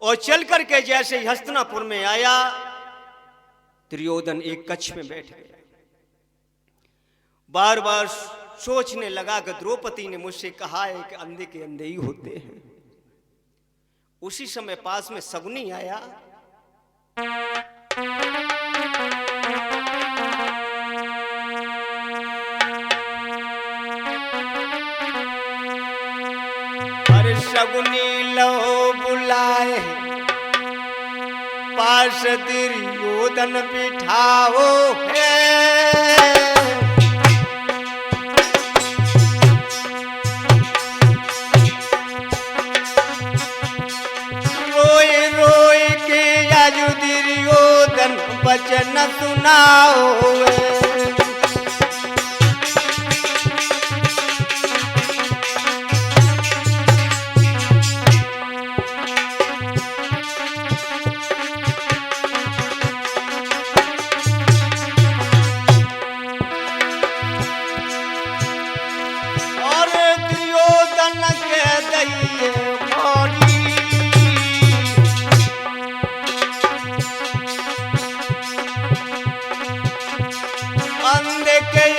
और चल करके जैसे ही हस्तिनापुर में आया, दुर्योधन एक कक्ष में बैठ गया। बार बार सोचने लगा कि द्रौपदी ने मुझसे कहा है कि अंधे के अंधे ही होते हैं। उसी समय पास में शकुनी आया। अरे शकुनी लो बुलाए, पास दुर्योधन बिठाओ है। दुर्योधन वचन सुनाओ। और दुर्योधन के दैये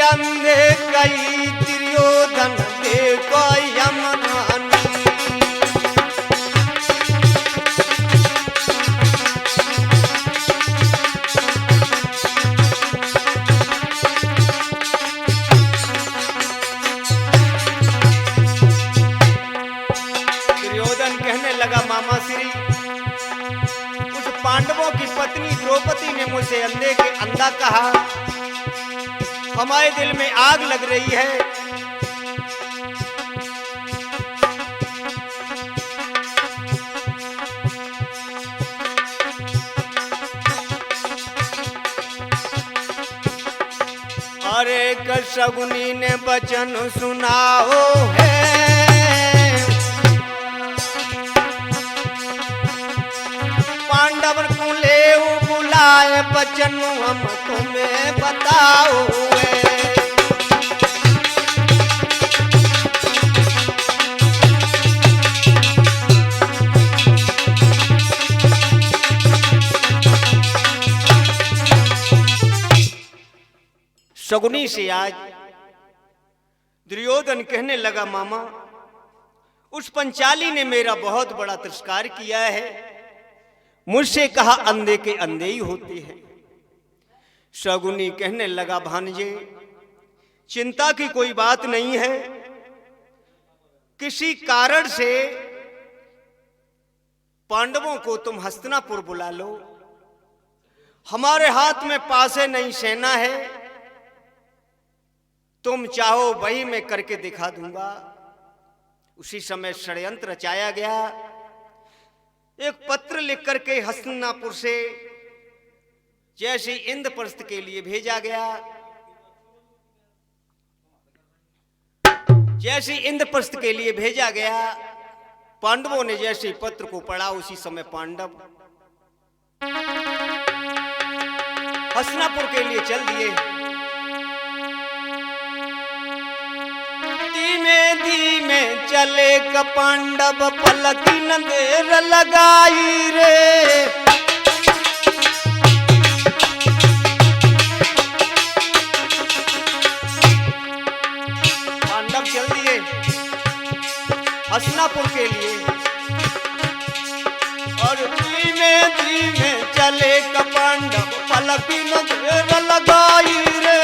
अंधे कई दुर्योधन देखो यमनानी। दुर्योधन कहने लगा, मामा श्री, उस पांडवों की पत्नी द्रौपदी ने मुझे अंधे के अंधा कहा। हमारे दिल में आग लग रही है। अरे शकुनी ने वचन सुनाओ है। पांडव को ले बुलाए, वचन हम तुम्हें बताओ है। शकुनी से आज दुर्योधन कहने लगा, मामा उस पंचाली ने मेरा बहुत बड़ा तिरस्कार किया है। मुझसे कहा अंधे के अंधे ही होते हैं। शकुनी कहने लगा, भांजे चिंता की कोई बात नहीं है। किसी कारण से पांडवों को तुम हस्तिनापुर बुला लो। हमारे हाथ में पासे नहीं सेना है। तुम चाहो वही मैं करके दिखा दूंगा। उसी समय षड्यंत्र रचाया गया। एक पत्र लिख करके हस्तिनापुर से जैसे इंद्रप्रस्थ के लिए भेजा गया। जैसे इंद्रप्रस्थ के लिए भेजा गया, पांडवों ने जैसे पत्र को पढ़ा, उसी समय पांडव हस्तिनापुर के लिए चल दिए। धीमे धीमे चले क पांडव, पलकी न देर लगाई रे। पांडव चल दिए हस्तिनापुर के लिए। और धीमे धीमे चले क पांडव, पलकी न देर लगाई रे।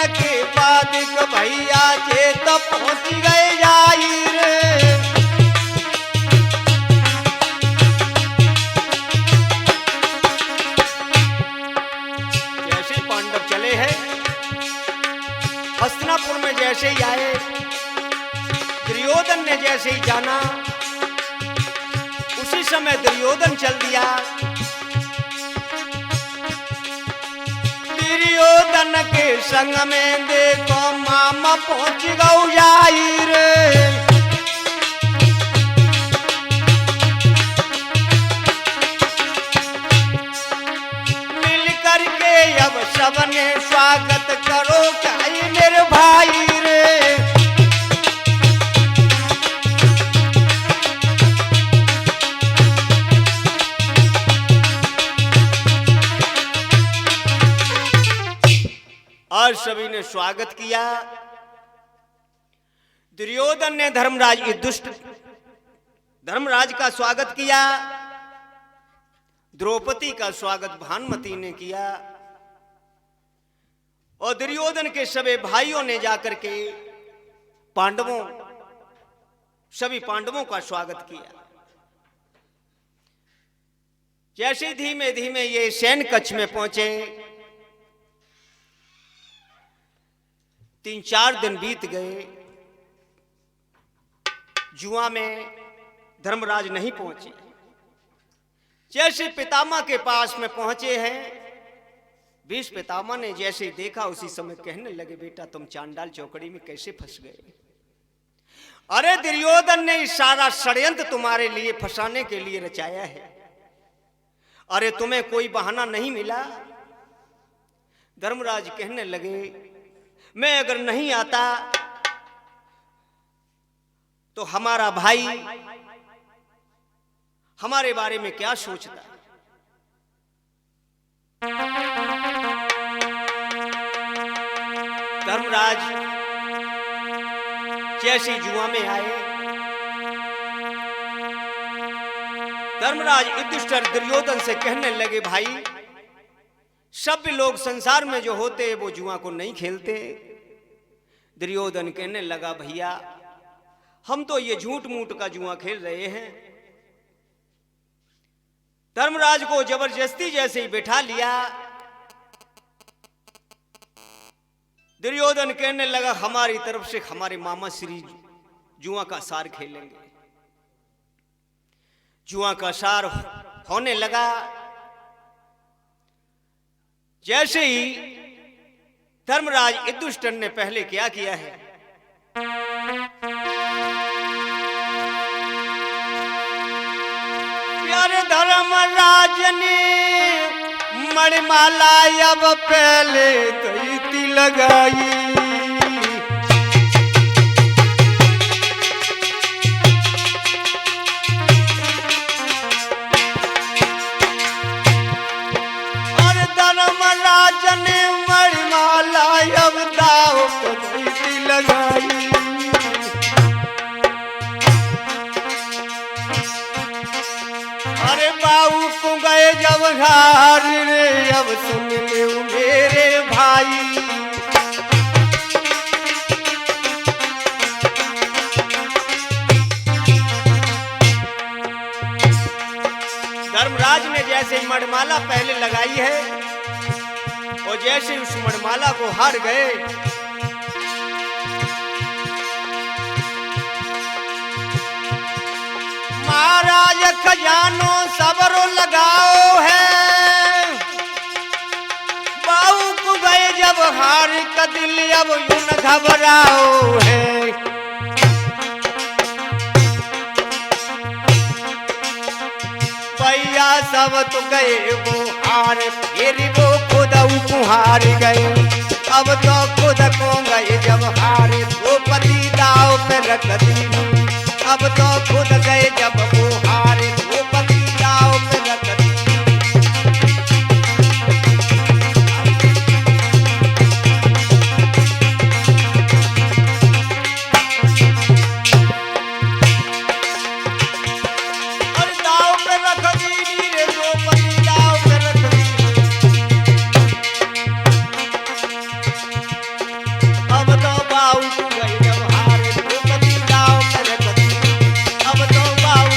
के बाद भैया जे तो पहुंच गए जाई रे। जैसे पांडव चले हैं हस्तिनापुर में, जैसे ही आए, दुर्योधन ने जैसे ही जाना, उसी समय दुर्योधन चल दिया। दुर्योधन के संग में देखो मामा पहुंच गौ जाई रे। मिल करके अब सबने स्वागत करो काई मेरे भाई रे। और सभी ने स्वागत किया। दुर्योधन ने धर्मराज की दुष्ट धर्मराज का स्वागत किया। द्रौपदी का स्वागत भानुमति ने किया और दुर्योधन के सभी भाइयों ने जाकर के सभी पांडवों का स्वागत किया। जैसे धीमे धीमे ये सैन्य कक्ष में पहुंचे, 3-4 दिन बीत गए। जुआ में धर्मराज नहीं पहुंचे। जैसे पितामह के पास में पहुंचे हैं, भीष्म पितामह ने जैसे देखा उसी समय कहने लगे, बेटा तुम चांडाल चौकड़ी में कैसे फंस गए? अरे दुर्योधन ने सारा षड्यंत्र तुम्हारे लिए फंसाने के लिए रचाया है। अरे तुम्हें कोई बहाना नहीं मिला? धर्मराज कहने लगे, मैं अगर नहीं आता तो हमारा भाई हमारे बारे में क्या सोचता? धर्मराज जैसे जुआ में आए, धर्मराज युधिष्ठिर दुर्योधन से कहने लगे, भाई सभ्य लोग संसार में जो होते वो जुआ को नहीं खेलते। दुर्योधन कहने लगा, भैया हम तो ये झूठ मूठ का जुआ खेल रहे हैं। धर्मराज को जबरदस्ती जैसे ही बैठा लिया। दुर्योधन कहने लगा, हमारी तरफ से हमारे मामा श्री जुआ का सार खेलेंगे। जुआ का सार होने लगा। जैसे ही धर्मराज युधिष्ठिर ने पहले क्या किया है, प्यारे धर्मराज ने मणिमाला अब पहले दैती लगाई। और धर्मराज ने मणिमाला अब दाव पर दैती लगाई। अरे बाबू को गए जब घर रे, अब सुन ले मेरे भाई। धर्मराज ने जैसे मणिमाला पहले लगाई है और जैसे उस मणिमाला को हार गए, महाराज खजानो सबरो लगाओ है। बाऊ को गए जब हार का दिल अब यूं न घबराओ है। भैया सब तो गए वो हार, फिर वो खुद हार गए। अब तो खुद को गए जब हार, द्रौपदी दाव पे रख दी। अब तो खुद गए जब वो हारे, द्रौपदी दाव पे रख दी। और दाव पे रख दी रे, द्रौपदी दाव पे रख दी। अब तो बाऊ गए जब हारे, द्रौपदी दाव पे रख दी। अब तो बाऊ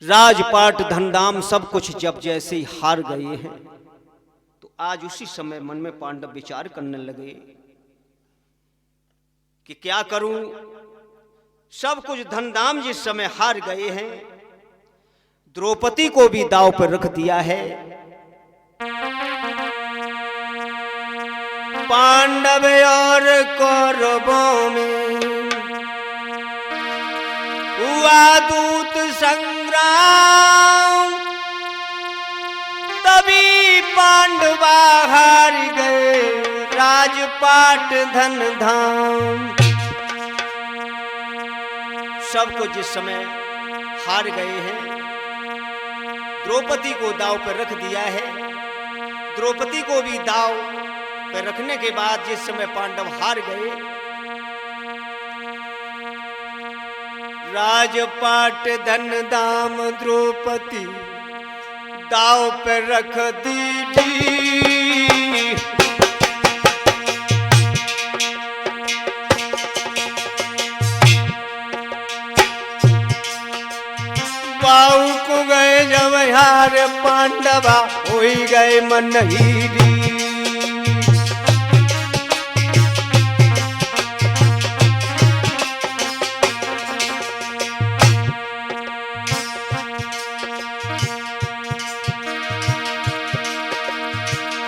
राजपाट धनधाम सब कुछ जब जैसे ही हार गए हैं, तो आज उसी समय मन में पांडव विचार करने लगे कि क्या करूं। सब कुछ धनधाम जिस समय हार गए हैं, द्रौपदी को भी दांव पर रख दिया है। पांडव और कौरवों में हुआ दूत संग्राम, तभी पांडवा हार गए राजपाट धन धाम। सबको जिस समय हार गए हैं, द्रौपदी को दांव पर रख दिया है। द्रौपदी को भी दांव पर रखने के बाद जिस समय पांडव हार गए, राजपाट धन धाम द्रौपदी दांव पर रख दी। बाउक गए जब हार पांडवा, हो गए मनहीरी।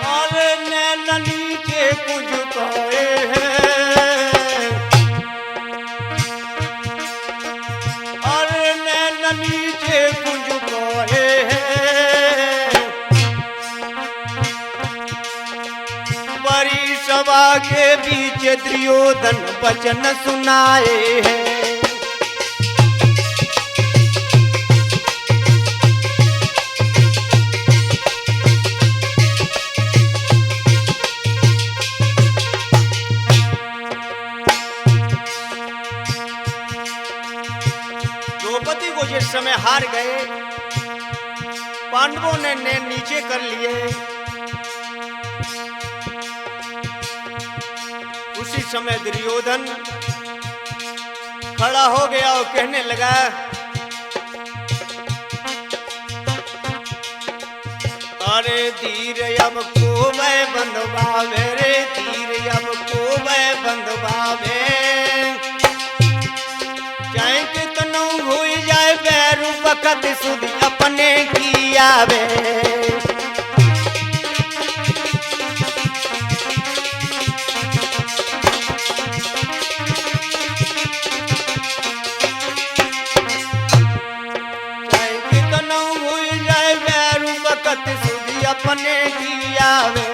और नैननी के कुछ कहे हैं, और नैननी के कुछ कहे हैं। बड़ी सभा के बीच दुर्योधन वचन सुनाए हैं। द्रौपदी को जिस समय हार गए, पांडवों ने नीचे कर लिए। उसी समय दुर्योधन खड़ा हो गया और कहने लगा, अरे धीर अब को मैं बंधवावे रे, धीर अब को मैं बंधवावे। चाहे कितनो हो जाए बैरू बखत सुध अपने की आवे। चाहे कितनो हो जाए बैरू बखत सुध अपने की आवे।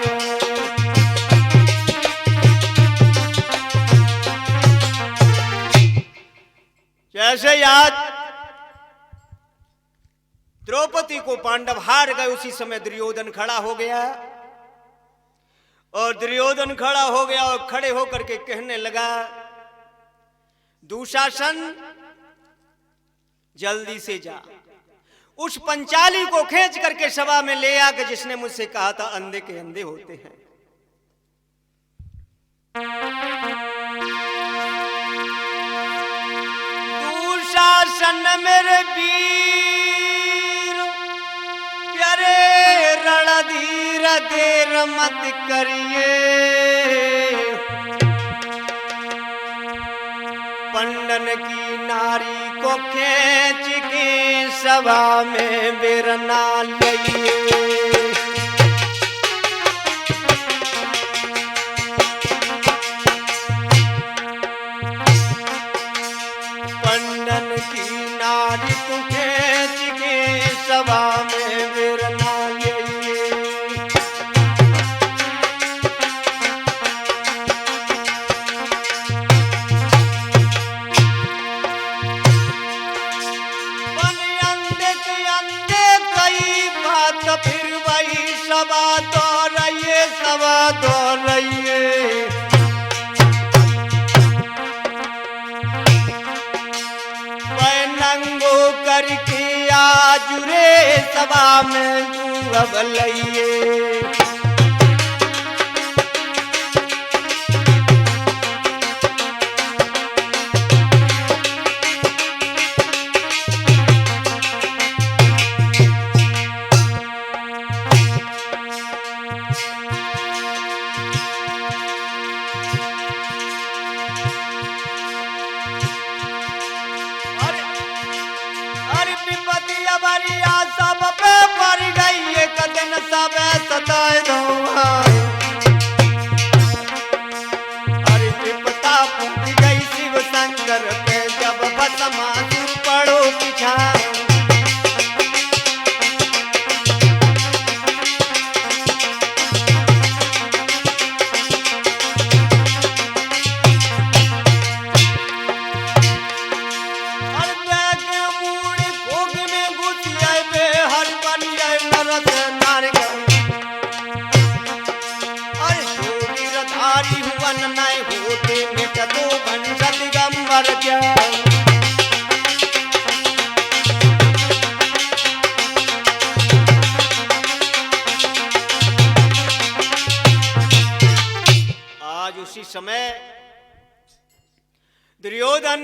जैसे याद द्रौपदी को पांडव हार गए, उसी समय दुर्योधन खड़ा हो गया। और दुर्योधन खड़ा हो गया और खड़े होकर के कहने लगा, दुशासन जल्दी से जा, उस पंचाली को खींच करके सभा में ले आकर, जिसने मुझसे कहा था अंधे के अंधे होते हैं। दुशासन मेरे वीर प्यारे रणधीर, देर मत करिए। पंडन की नारी को खींच के सभा में बेरना लाइए। पंडन की नारी को खींच के सभा में बेरना लाइए। फिर वही सभा दोहराइए, सभा दोहराइए। वह नंगो करके आज रे सभा में तू अब लइए। सब पे पड़ गई एक दिन सब सताए दो। अरे विपता पूछ गई शिव शंकर पे, जब भस्मासुर पड़ द्वार क्या। आज उसी समय दुर्योधन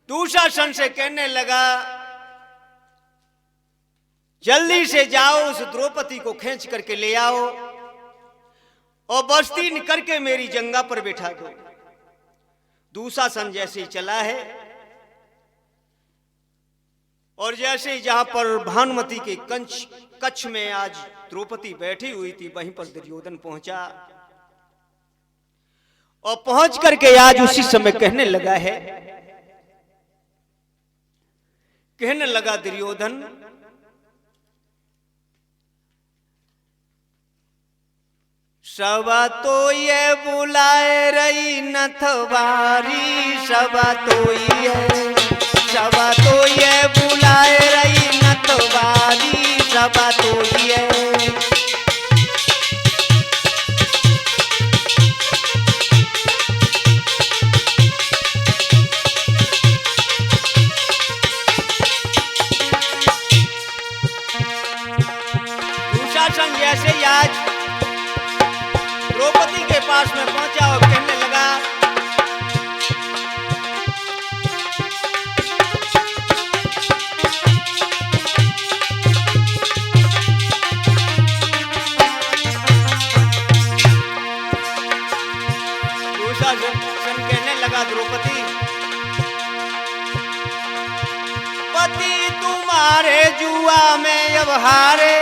दुशासन से कहने लगा, जल्दी से जाओ उस द्रौपदी को खींच करके ले आओ और बस्ती करके मेरी जंगा पर बैठा दो। दुशासन जैसे ही चला है और जैसे ही जहां पर भानुमति के कच्छ में आज द्रौपदी बैठी हुई थी वहीं पर दुर्योधन पहुंचा और पहुंच करके आज उसी समय कहने लगा दुर्योधन, सबा तो ये बुलाए रही नथवारी, सबा तो ये बुलाए रही नथवारी, सबा तो ये। दुशासन जैसे ही आज द्रौपदी के पास में पहुंचा और कहने लगा, दुशासन कहने लगा द्रौपदी, पति तुम्हारे जुआ में अब हारे,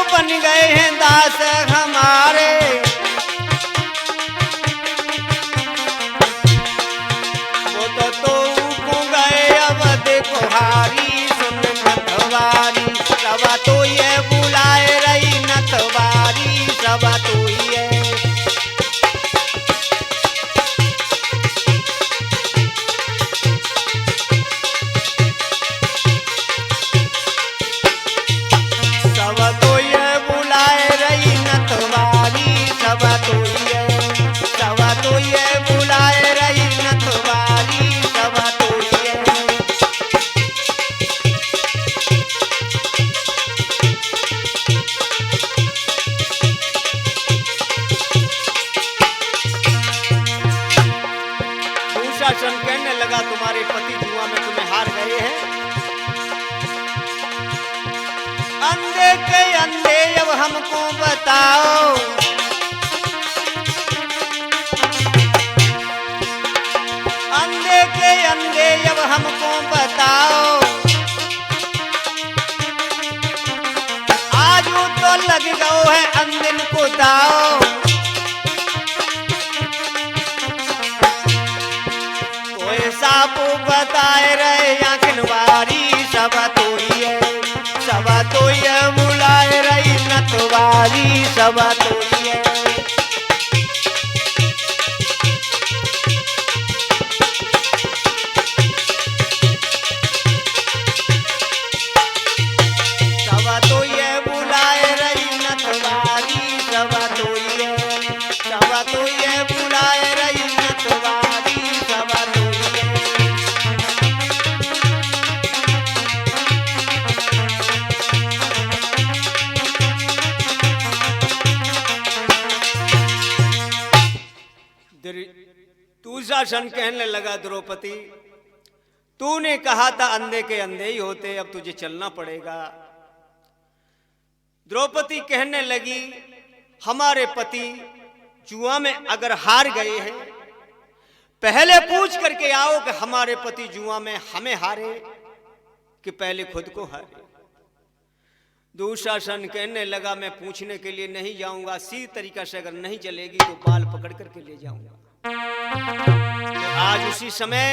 बन गए हैं दास हमारे, वो तो को गए अब देखो हारी, सुन नथवारी, सबा तो ये बुलाए रही नथवारी, सबा तो ये। दुशासन कहने लगा, तुम्हारे पति जुआ में तुम्हें हार गए हैं, अंधे के अंधे अब हमको बताओ, अंधे के अंधे अब हमको बताओ, आज तो लग गओ है अंधन को दाओ, सापो बताए रहे आंखन बारी, सबा तो ये, सबा तो ये बुलाए रही नथवारी, सबा तो ये। सबा तो ये बुलाए रही नथवारी, सबा तो ये, सबा तो ये बुलाए रही नथवारी, सबा तो ये। दुशासन कहने लगा, द्रौपदी तूने कहा था अंधे के अंधे ही होते, अब तुझे चलना पड़ेगा। द्रौपदी कहने लगी, हमारे पति जुआ में अगर हार गए हैं, पहले पूछ करके आओ कि हमारे पति जुआ में हमें हारे कि पहले खुद को हारे। दुशासन कहने लगा, मैं पूछने के लिए नहीं जाऊंगा, सीधी तरीका से अगर नहीं चलेगी तो बाल पकड़ करके ले जाऊंगा। तो आज उसी समय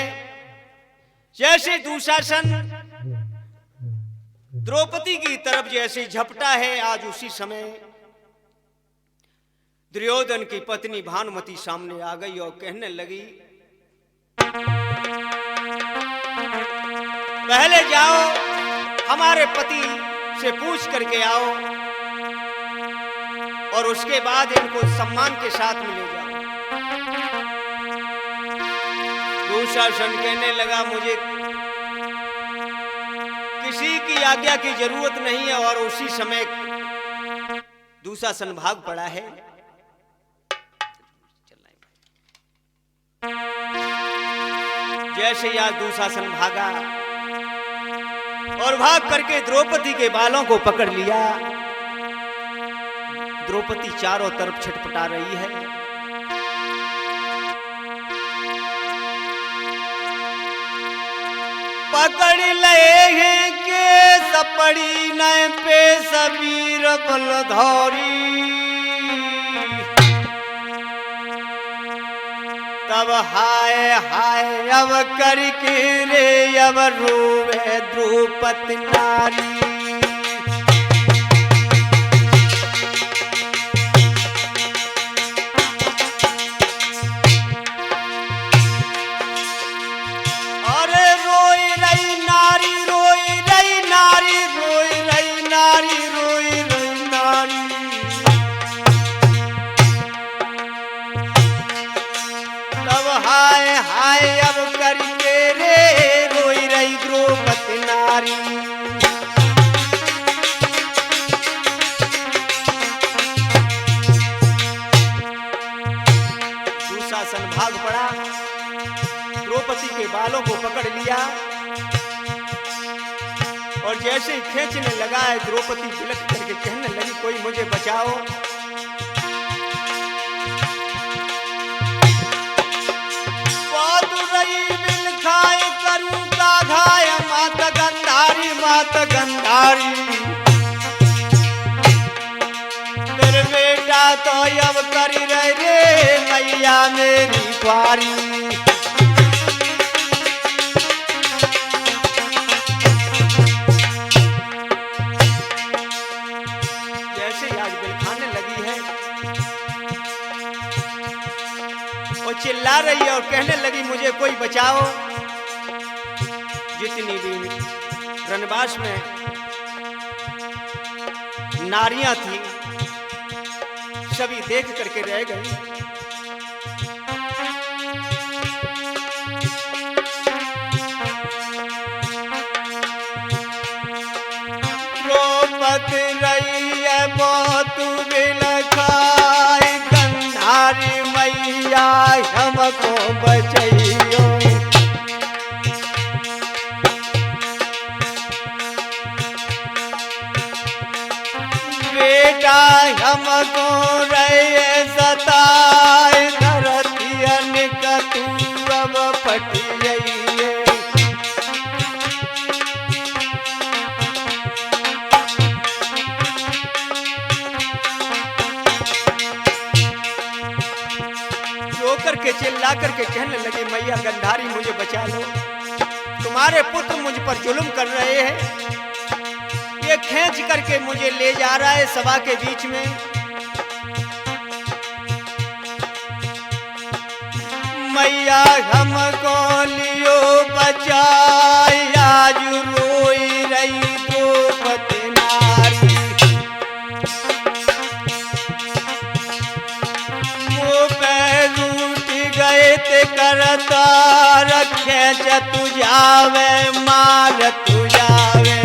जैसे दुशासन द्रौपदी की तरफ जैसे झपटा है, आज उसी समय दुर्योधन की पत्नी भानुमति सामने आ गई और कहने लगी, पहले जाओ हमारे पति से पूछ करके आओ और उसके बाद इनको सम्मान के साथ में ले जाओ। दुशासन कहने लगा मुझे किसी की आज्ञा की जरूरत नहीं है, और उसी समय दुशासन भाग पड़ा है। जैसे ही आज दुशासन भागा और भाग करके द्रौपदी के बालों को पकड़ लिया। द्रौपदी चारों तरफ छटपटा रही है। पकड़ ले के सपड़ी नए पे सबीर बलधौरी, तब हाय हाय अब करके रे अब रोवे द्रौपदी नारी। अरे रोई रही नारी, रोई रही नारी, रोई रही नारी, रोई रही नारी। हाय हाय अब करके रे रोई रही द्रौपदी नारी। दुशासन भाग पड़ा, द्रौपदी के बालों को पकड़ लिया और जैसे ही खींचने लगा है, द्रौपदी बिलख करके कहने लगी कोई मुझे बचाओ। माता गंधारी, माता गंधारी, तेरे बेटा तो अब करी रहे रे मैया मेरी प्यारी। जैसे आज बिलखाने लगी है और चिल्ला रही है और कहने लगी मुझे कोई बचाओ। जितनी भी रनवास में नारियां थी सभी देख करके रह गई। द्रौपदी रही है बहुत बिलखाई, गंधारी मैया हमको बचाइयो। बेटा हमको रहे सताए, धरतियन का तू अब फटिए। रो करके चिल्ला करके कहने लगे मैया गंधारी मुझे बचा लो, तुम्हारे पुत्र मुझ पर जुल्म कर रहे हैं। ये खींच करके मुझे ले जा रहा है सभा के बीच में। मैया हमको लियो बचाई, आज रोई रही द्रौपदी नारी। मुँह पे रूठ गए ते करता रखे तू जावे मार तू जावे।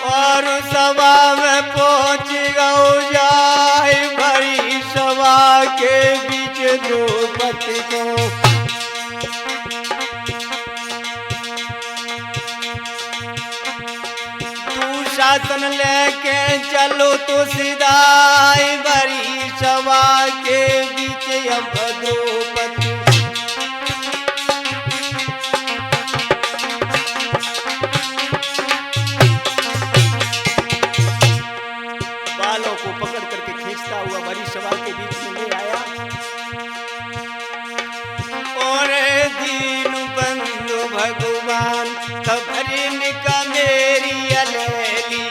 और सभा में पहुंच गौ जाए भरी सभा के बीच द्रौपदी को। दुशासन लेके चलो तो सीधाई भरी सभा के बीच अब द्रौपदी। बालों को पकड़ करके खींचता हुआ बड़ी सभा के बीच में ले आया। और दीन बंधु भगवान खबरिन का मेरी अलेली,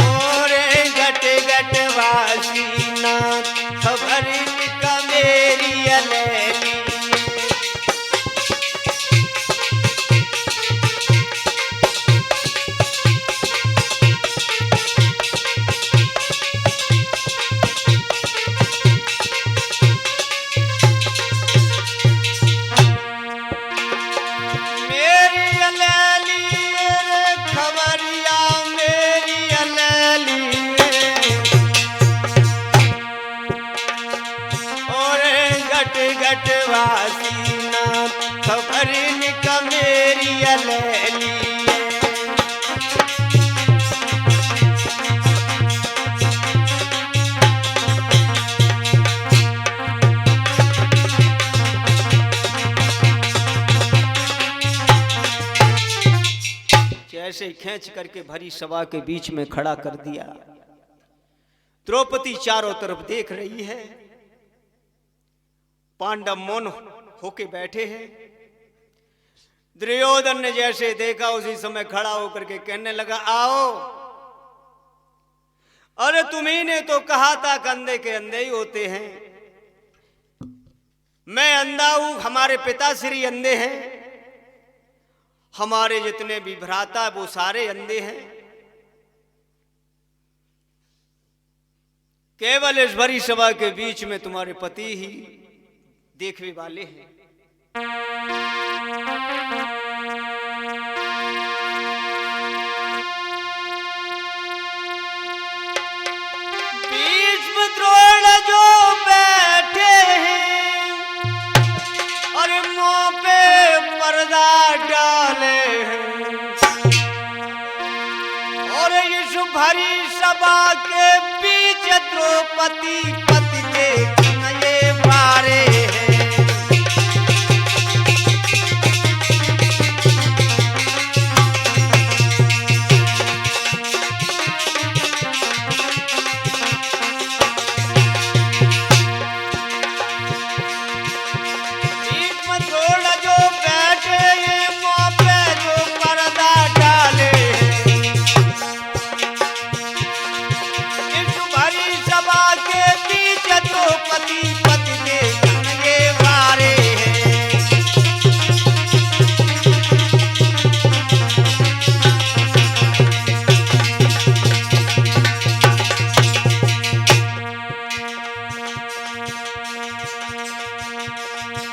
और घट घट वासी नाथ खबरिन का मेरी इनका मेरी अलेली जैसे खींच करके भरी सभा के बीच में खड़ा कर दिया। द्रौपदी चारों तरफ देख रही है, पांडव मौन होके बैठे हैं। दुर्योधन ने जैसे देखा उसी समय खड़ा होकर के कहने लगा, आओ, अरे तुम्ही ने तो कहा था कंधे के अंधे ही होते हैं। मैं अंधा हूं, हमारे पिताश्री अंधे हैं, हमारे जितने भी भ्राता वो सारे अंधे हैं। केवल इस भरी सभा के बीच में तुम्हारे पति ही देखने वाले हैं। भीष्म द्रोण जो बैठे हैं और मुंह पे पर्दा डाले हैं और इस भरी सभा के बीच द्रौपदी पति देखने बारे हैं।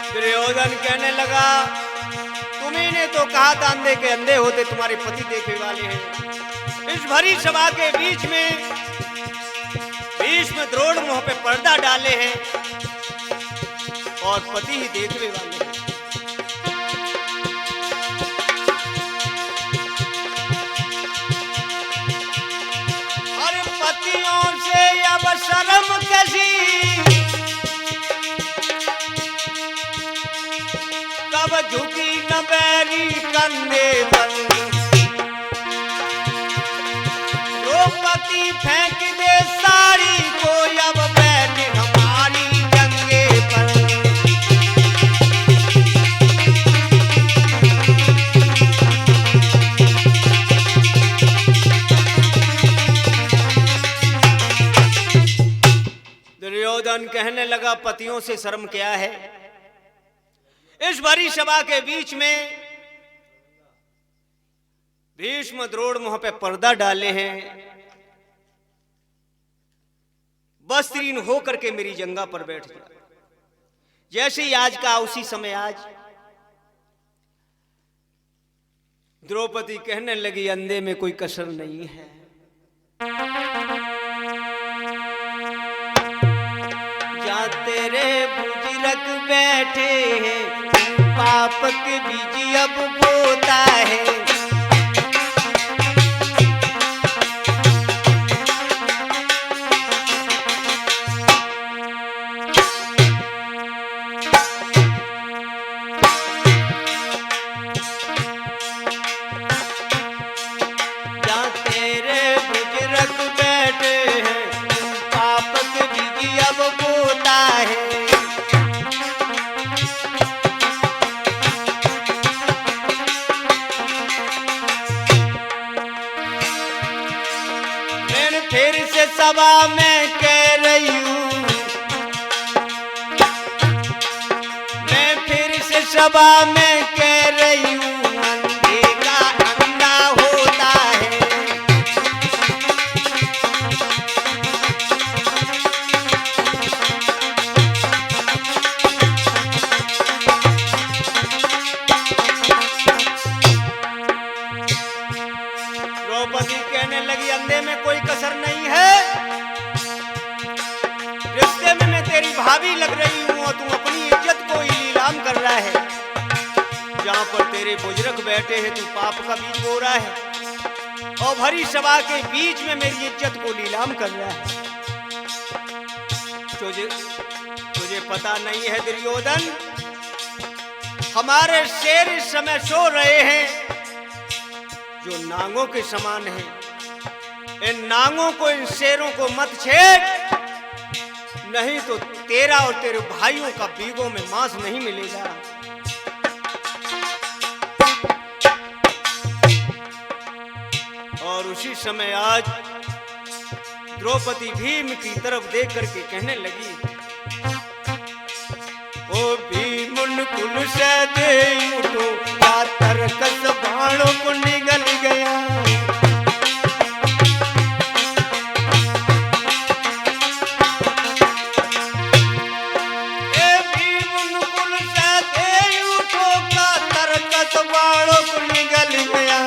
दुर्योधन कहने लगा, तुम्ही ने तो कहा था अंधे के अंधे होते, तुम्हारे पति देखने वाले हैं। इस भरी सभा के बीच में भीष्म द्रोण मुंह पे पर्दा डाले हैं और पति ही देखने वाले हैं। और पतियों से अब शर्म कैसी, कब झुकी न बैरी कंधे पर। द्रौपदी फेंक दे साड़ी को, अब बैठ हमारी जंगे पर। दुर्योधन कहने लगा, पतियों से शर्म क्या है। इस भरी सभा के बीच में भीष्म द्रोण मुंह पे पर्दा डाले हैं, वस्त्रहीन होकर के मेरी जंगा पर बैठ गया। जैसे ही आज का उसी समय आज द्रौपदी कहने लगी, अंधे में कोई कसर नहीं है। जहां तेरे बुजुर्ग बैठे हैं, पाप के बीज अब बोता है। जहाँ तेरे बुजुर्ग बैठे हैं, पाप के बीज अब बोता है। फिर से सभा में कह रही हूँ, मैं फिर से सभा में कह रही हूँ, अंधे का अंधा होता है। द्रौपदी कहने लगी, अंधे में कोई कसर नहीं है। रिश्ते में मैं तेरी भाभी लग रही हूं और तू अपनी इज्जत को ही नीलाम कर रहा है। जा यहाँ पर तेरे बुजुर्ग बैठे हैं, तू पाप का बीज बो रहा है और भरी सभा के बीच में मेरी इज्जत को नीलाम कर रहा है। तुझे पता नहीं है दुर्योधन, हमारे शेर इस समय सो रहे हैं जो नांगों के समान हैं। इन नांगों को, इन शेरों को मत छेड़, नहीं तो तेरा और तेरे भाइयों का बीगों में मांस नहीं मिलेगा। और उसी समय आज द्रौपदी भीम की तरफ देख करके कहने लगी, ओ भीम कुल से दे उठो, क्या तरकस बाणों को निगल गया। ए भीम कुल से दे उठो, क्या तरकस बाणों को निगल गया।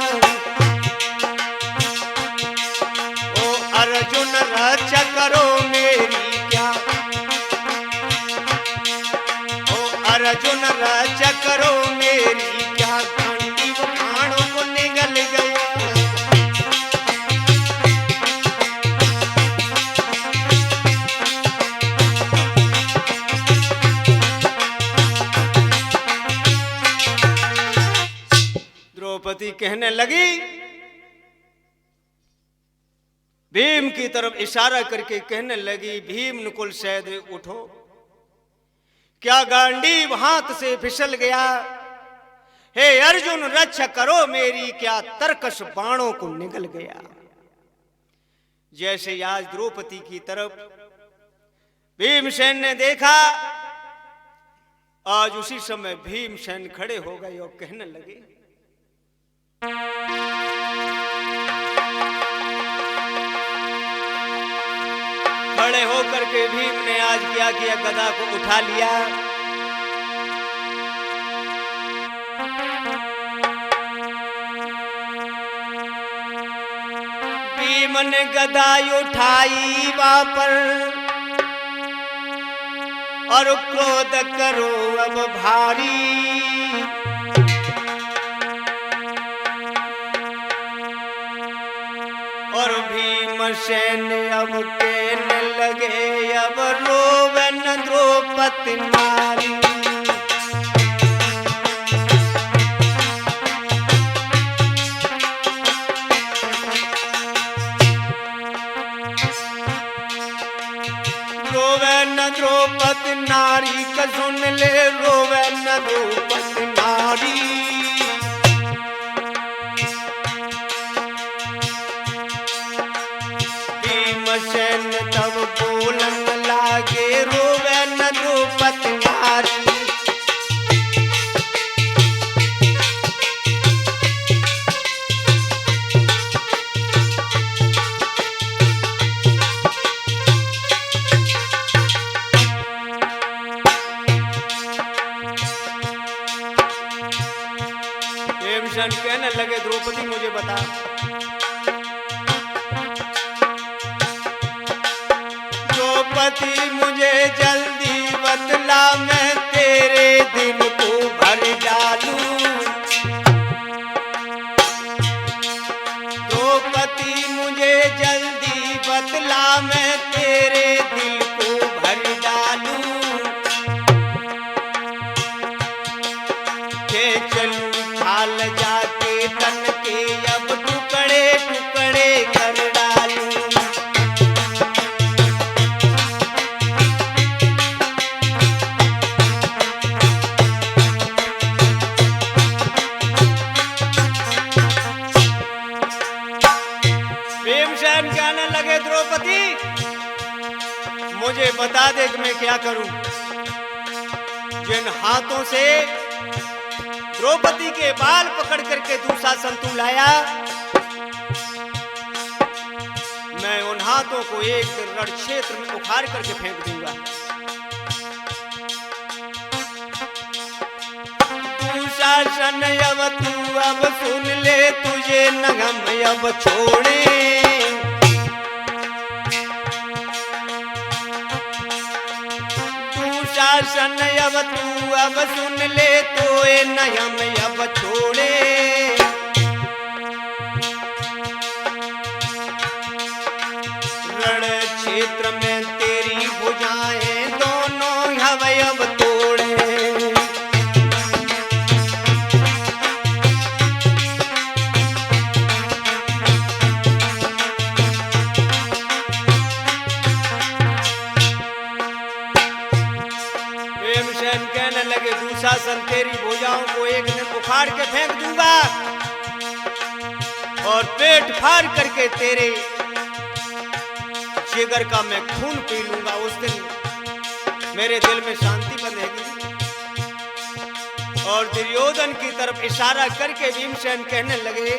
ओ अर्जुन रक्षा करो मेरी क्या, अर्जुन रक्षा करो मेरी क्या, गांडीव बाणों को निगल गया। द्रौपदी कहने लगी, भीम की तरफ इशारा करके कहने लगी, भीम नकुल सहदेव उठो, क्या गांडीव हाथ से फिसल गया। हे अर्जुन रक्षा करो मेरी, क्या तरकस बाणों को निगल गया। जैसे आज द्रौपदी की तरफ भीमसेन ने देखा, आज उसी समय भीमसेन खड़े हो गए और कहने लगे, खड़े होकर के भीम ने आज क्या किया, गदा को उठा लिया। भीम ने गदा उठाई वापर, और क्रोध करो अब भारी। और भीमसेन अब कहने लगे, अब रोवे न द्रौपदी नारी। रोवे न द्रौपदी नारी का सुन ले, रोवे न द्रौपदी नारी। भीमसेन तब बोलन लागे, रोवे न द्रौपदी नारी। भीमसेन कहने लगे, द्रौपदी मुझे बता, द्रौपदी मुझे जल्दी बतला, मैं तेरे दिल को भर डालूं। द्रौपदी मुझे जल्दी बतला, मैं तेरे दिल को भर डालूं। के चलूं खाल जाके तन के, अब टुकड़े टुकड़े कर डालूं। भीमसेन कहने लगे, द्रौपदी मुझे बता दे कि मैं क्या करूं। जिन हाथों से द्रौपदी के बाल पकड़ करके दुशासन तू लाया, मैं उन हाथों को एक रण क्षेत्र में उखाड़ करके फेंक दूंगा। दुशासन अब तू अब सुन ले, तुझे न हम अब छोड़े। दुशासन अब तू अब सुन ले तो ये नयम अब छोड़े। रण क्षेत्र में तेरी भुजाएं दोनों हवै अब तोड़े। भीमसेन कहने लगे दुशासन तेरी भुजाओं को एक दिन उखाड़ के फेंक दूंगा और पेट फाड़ करके तेरे जिगर का मैं खून पी लूंगा। उस दिन मेरे दिल में शांति बनेगी। और दुर्योधन की तरफ इशारा करके भीमसेन कहने लगे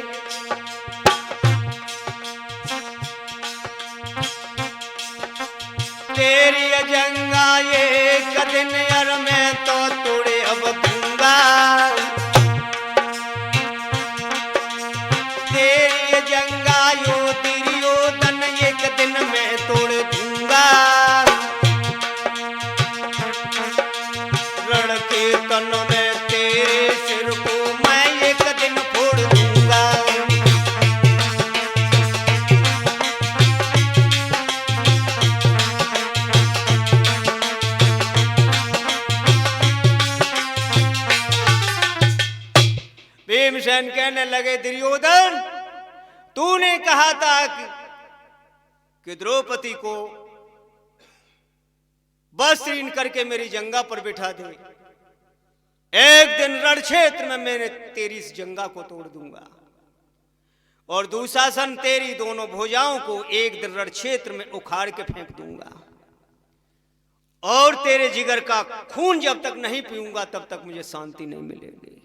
तेरी जंगा एक दिन यार मैं तो तोड़े अब दूंगा। तेरी जंगा यो दुर्योधन एक दिन मैं तोड़ दूंगा। रण के तन में तेरे सिर को मैं एक दिन फोड़ दूंगा। भीमसेन कहने लगे दुर्योधन तूने कहा था कि द्रौपदी को वस्त्रहीन करके मेरी जंगा पर बिठा दे। एक दिन रण क्षेत्र में मैंने तेरी इस जंगा को तोड़ दूंगा और दुशासन तेरी दोनों भुजाओं को एक दिन रण क्षेत्र में उखाड़ के फेंक दूंगा और तेरे जिगर का खून जब तक नहीं पीऊंगा तब तक मुझे शांति नहीं मिलेगी।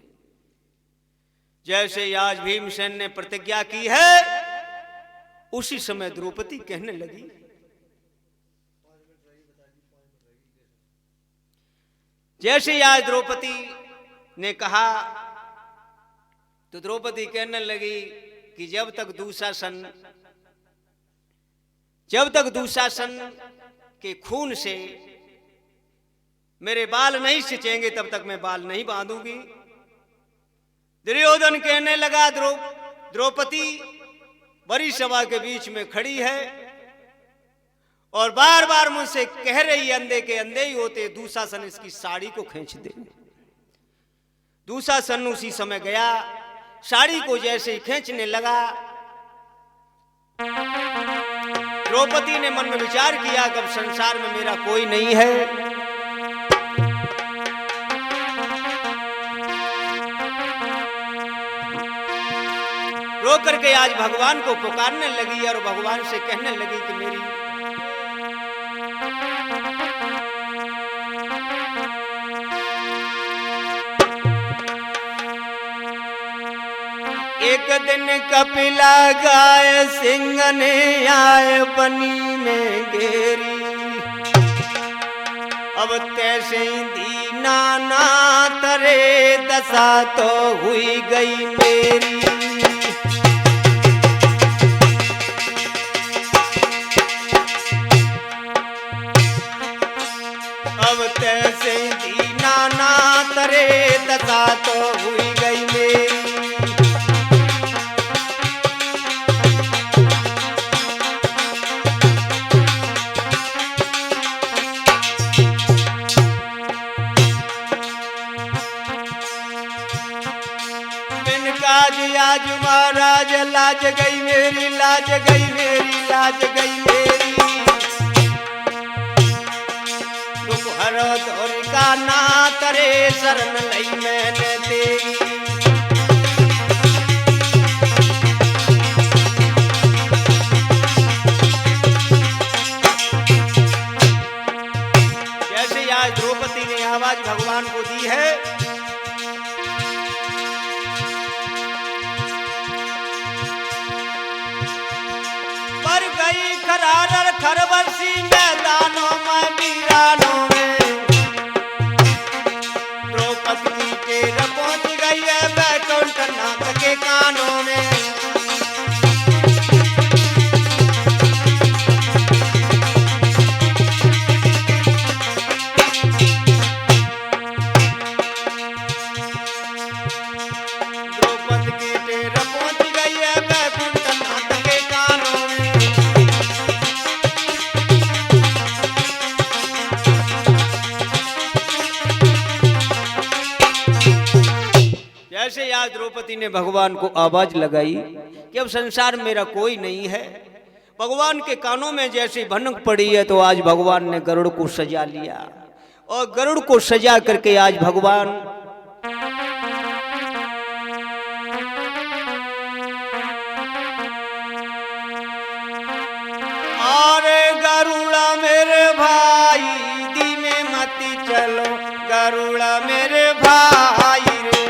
जैसे आज भीमसेन ने प्रतिज्ञा की है उसी समय द्रौपदी कहने लगी जैसे आज द्रौपदी ने कहा तो द्रौपदी कहने लगी कि जब तक दुशासन के खून से मेरे बाल नहीं सिंचेंगे तब तक मैं बाल नहीं बांधूंगी। दुर्योधन कहने लगा द्रौपदी बड़ी सभा के बीच में खड़ी है और बार बार मुझसे कह रही अंधे के अंधे ही होते दुशासन इसकी साड़ी को खींच दे। दुशासन उसी समय गया साड़ी को जैसे ही खींचने लगा द्रौपदी ने मन में विचार किया कि अब संसार में मेरा कोई नहीं है। रो करके आज भगवान को पुकारने लगी और भगवान से कहने लगी कि मेरी एक दिन कपिला गाय सिंह ने आए बनी में घेरी। अब तैसे ही दीना ना तरे दशा तो हुई गई मेरी। अब तैसे दीना ना तरे दशा तो हुई गई मेरी। बिन काज आज महाराज लाज गई मेरी, लाज गई मेरी, लाज गई मेरी। हर दौर का ना तरे शरण लई मैंने तेरी। जैसे आज द्रौपदी ने आवाज भगवान को दी है पर गई खरार खरबरसी मैदानों में वीरानों में। पहुंच गई है बैकुंठ नाथ के कानों में। द्रौपदी की टेर पहुंच गई है वैकुंठ नाथ के कानों में। जैसे आज द्रौपदी ने भगवान को आवाज लगाई कि अब संसार मेरा कोई नहीं है, भगवान के कानों में जैसी भनक पड़ी है तो आज भगवान ने गरुड़ को सजा लिया और गरुड़ को सजा करके आज भगवान अरे गरुड़ा मेरे भाई धीमे मत चलो, गरुड़ा मेरे भाई रे।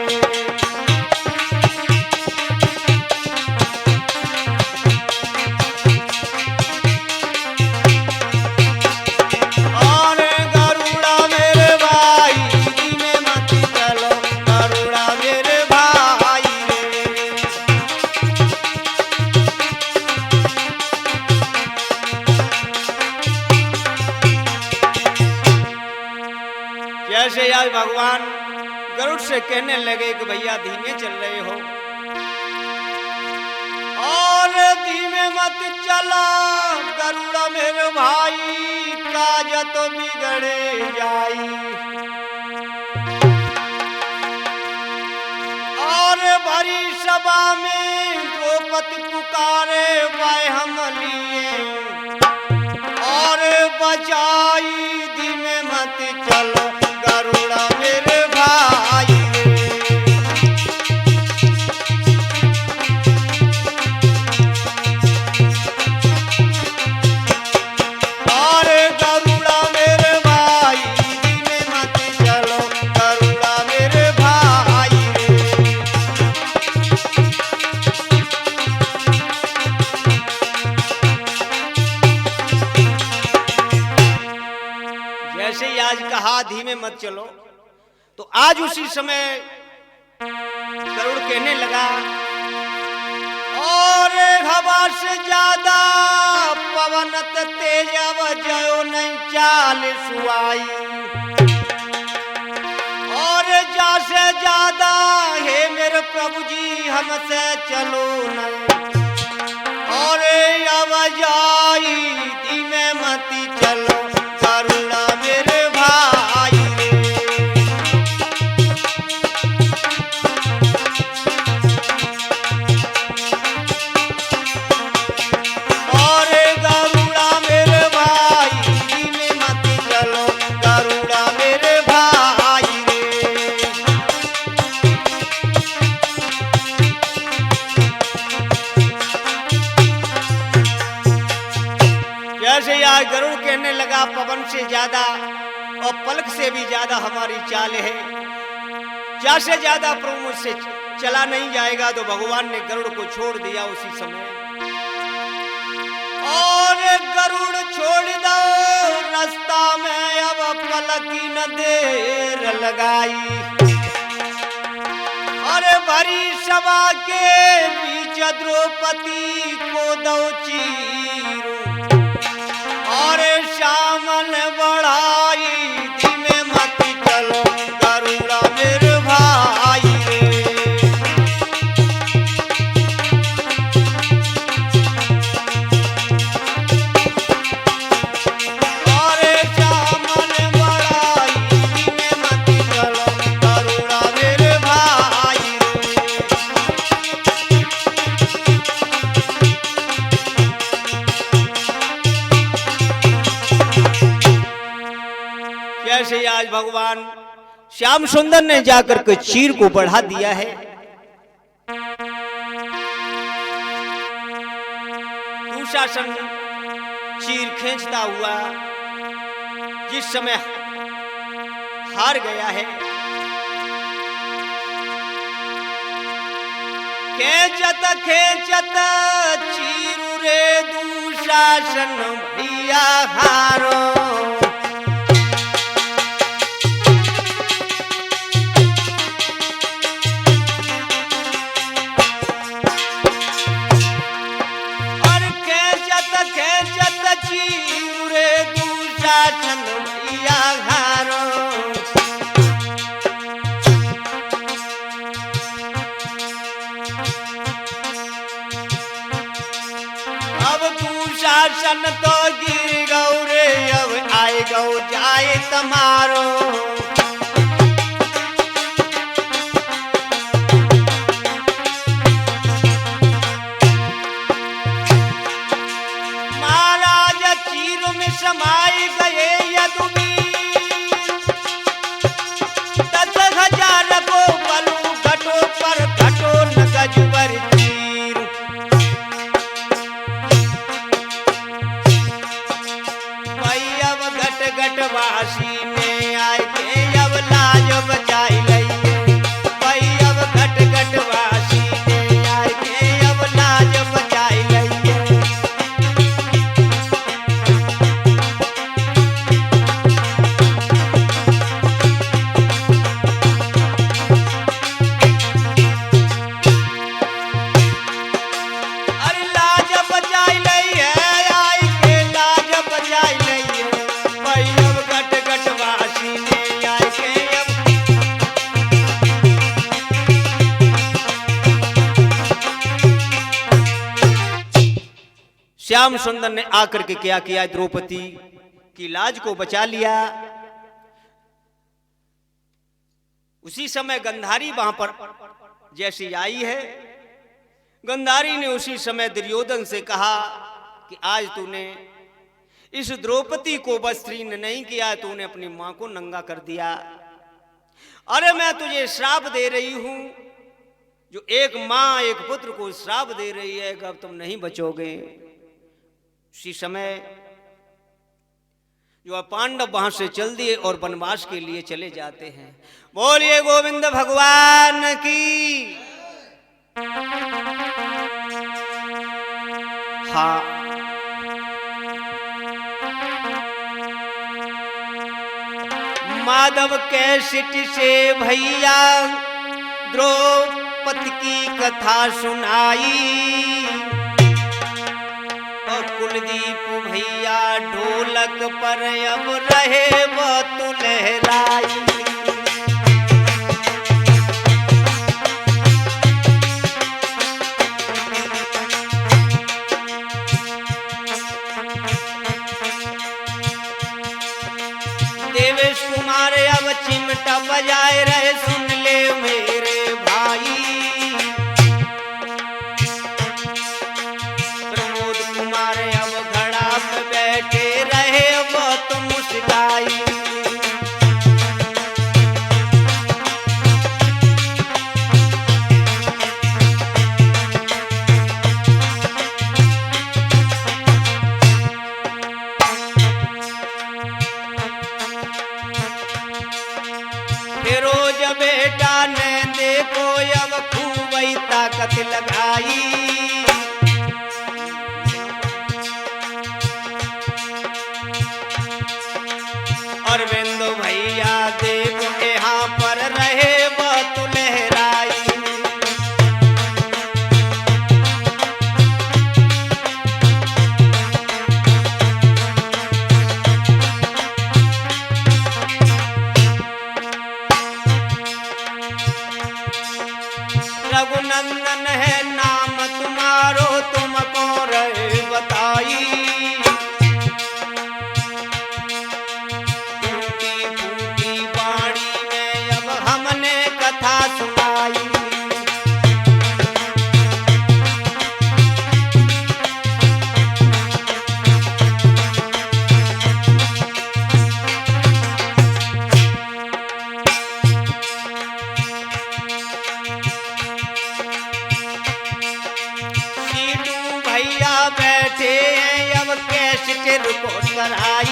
अरे गरुड़ा मेरे भाई धीमे मत चलो, गरुड़ा मेरे भाई रे। जैसे आज भगवान गरुड़ से कहने लगे कि भैया धीमे चल रहे हो और धीमे मत चला गरुड़ा मेरे भाई, काज तो बिगड़े जाई। और भरी सभा में द्रौपदी पुकारे वह हम लिए और बचाई, धीमे मत चलो गरुड़ा मेरे भाई रे। और गरुड़ा मेरे भाई धीमे मत चलो, गरुड़ा मेरे भाई रे। जैसे ही आज कहा धीमे मत चलो तो आज उसी समय गरुड़ कहने लगा और हवा से ज्यादा पवन तेज जयो नहीं चाल सुआई। और जा से ज्यादा हे मेरे प्रभु जी हमसे चलो नहीं, और आवाजाई धीमे मत चलो गरुड़ा मेरे भाई रे। और गरुड़ा मेरे भाई धीमे मत चलो, गरुड़ा मेरे भाई रे। जैसे यार गरुड़ कहने लगा पवन से ज्यादा और पलक से भी ज्यादा हमारी चाल है, जा से ज्यादा प्रभु मुझसे चला नहीं जाएगा, तो भगवान ने गरुड़ को छोड़ दिया उसी समय। और गरुड़ छोड़ दो रास्ता में अब पलक की न देर लगाई। अरे भरी सभा के बीच द्रौपदी को दो चीरू और शामल बढ़ाई, धीमे मत चलो गरुड़ा मेरे भाई रे। और शामल बढ़ाई, धीमे मत चलो गरुड़ा मेरे भाई रे। जैसे आज भगवान श्याम सुंदर ने जाकर के चीर को बढ़ा दिया है, दुशासन चीर खींचता हुआ जिस समय हार गया है, खेचत खेचत चीरू रे दुशासन भैया हारो। दुशासन भैया हारो। अब तू शासन तो गिर गौ रे, अब आए गौ जाए तुम्हारो। महाराज चीर में समाये गए यदुवीर, 10,000 को बलू घटो पर घटो न गजबर तीर। भाई अब घट घट वासी ने आए के अब लाज बचाई लइए। भाई अब घट घट वासी ने आए के अब लाज बचाई लइए। अरे लाज बचाई लइए, आई के लाज बचाई लइए। भाई अब घट घट वासी ने आए के अब। श्याम सुंदर ने आकर के क्या किया, द्रौपदी की लाज को बचा लिया। उसी समय गंधारी वहां पर जैसी आई है, गंधारी ने उसी समय दुर्योधन से कहा कि आज तूने इस द्रौपदी को वस्त्रीन नहीं किया, तूने अपनी मां को नंगा कर दिया। अरे मैं तुझे श्राप दे रही हूं, जो एक मां एक पुत्र को श्राप दे रही है, अब तुम नहीं बचोगे। उसी समय जो पांडव वहां से चल दिए और वनवास के लिए चले जाते हैं। बोलिए गोविंद भगवान की। हाँ, माधव कैसेट से भैया द्रौपदी की कथा सुनाई, और कुलदीप भैया ढोलक पर अब रहे वो तो लहराई। देवेश कुमार अब चिमटा बजाए रहे, सुन ले मेरे भाई। प्रमोद कुमार अब घड़ा पे बैठे रहे, वो तो मुस्काई। फिरोज बेटा ने देखो अब खूब ही ताकत लगाई। अरविंद भैया देखो यहाँ पर रहे वो तो लहराई। रघुनंदन है नाम तुम्हारो, तुमको रहे बताई। टूटी फूटी वाणी में अब हमने कथा सुनाई। बैठे हैं अब कैसे रिकॉर्ड कराई।